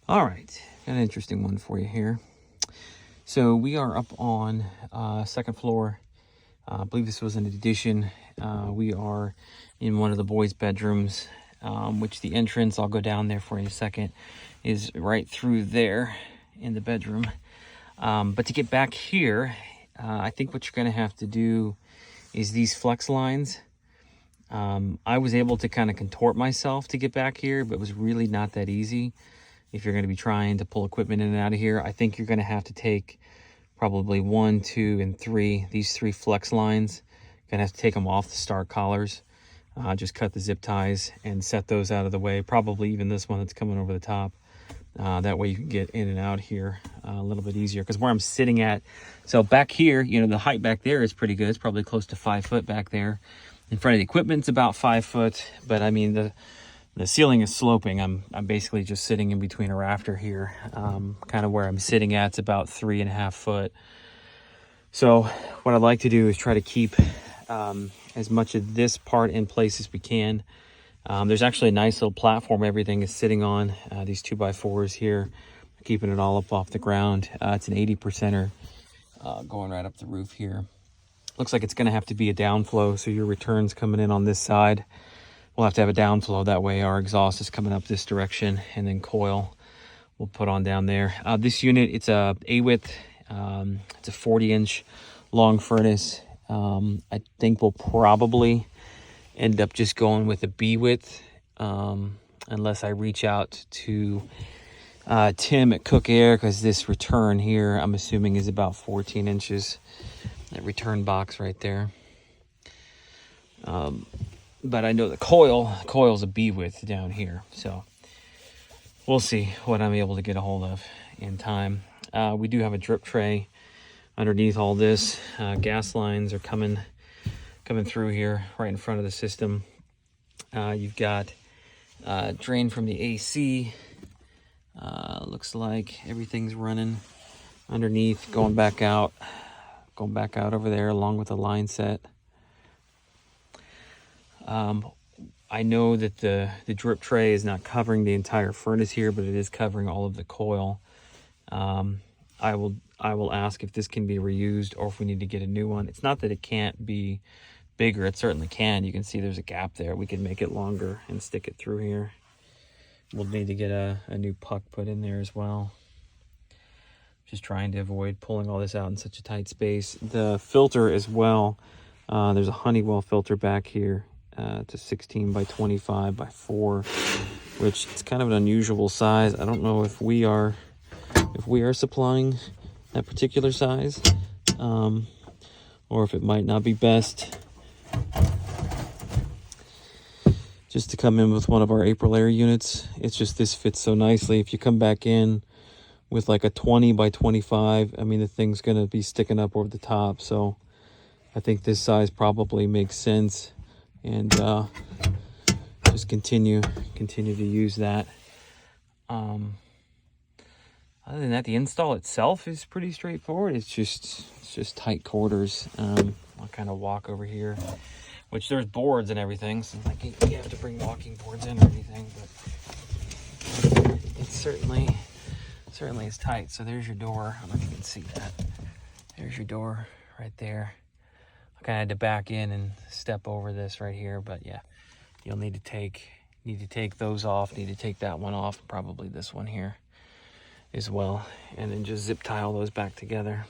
All right, got an interesting one for you here. So we are up on second floor. I believe this was an addition. We are in one of the boys' bedrooms, which the entrance, I'll go down there for you in a second, is right through there in the bedroom. But to get back here, I think what you're going to have to do is these flex lines. I was able to kind of contort myself to get back here, but it was really not that easy. If you're going to be trying to pull equipment in and out of here, I think you're going to have to take probably 1, 2, and 3, these 3 flex lines. Going to have to take them off the start collars. Just cut the zip ties and set those out of the way. Probably even this one that's coming over the top. That way you can get in and out here a little bit easier. Because where I'm sitting at, so back here, you know, the height back there is pretty good. It's probably close to 5 foot back there. In front of the equipment's about 5 foot, but I mean the ceiling is sloping. I'm basically just sitting in between a rafter here. Kind of where I'm sitting at, it's about 3.5 foot. So what I'd like to do is try to keep as much of this part in place as we can. There's actually a nice little platform everything is sitting on. These 2x4s here, keeping it all up off the ground. It's an 80%er going right up the roof here. Looks like it's going to have to be a downflow, so your return's coming in on this side. We'll have to have a downflow, that way our exhaust is coming up this direction, and then coil we'll put on down there. This unit, it's a A-width, it's a 40-inch long furnace. I think we'll probably end up just going with a B-width, unless I reach out to Tim at Cook Air, because this return here, I'm assuming, is about 14 inches. That return box right there. But I know the coil's a B width down here, so we'll see what I'm able to get a hold of in time. We do have a drip tray underneath all this. Gas lines are coming through here right in front of the system. You've got drain from the AC. Looks like everything's running underneath, going back out over there along with the line set. I know that the drip tray is not covering the entire furnace here, but it is covering all of the coil. I will ask if this can be reused or if we need to get a new one. It's not that it can't be bigger, it certainly can. You can see there's a gap there. We can make it longer and stick it through here. We'll need to get a new puck put in there as well. Just trying to avoid pulling all this out in such a tight space. The filter as well, there's a Honeywell filter back here. It's a 16 by 25 by 4, which is kind of an unusual size. I don't know if we are supplying that particular size, or if it might not be best just to come in with one of our Aprilaire units. It's just this fits so nicely. If you come back in with like a 20 by 25, I mean, the thing's going to be sticking up over the top. So I think this size probably makes sense, and just continue to use that. Other than that, the install itself is pretty straightforward. It's just tight quarters. I'll kind of walk over here, which there's boards and everything, so like you have to bring walking boards in or anything, but it's certainly is tight. So there's your door. I don't know if you can see that. There's your door right there. I kind of had to back in and step over this right here, but yeah, you'll need to take those off. Need to take that one off, probably this one here as well, and then just zip tie all those back together.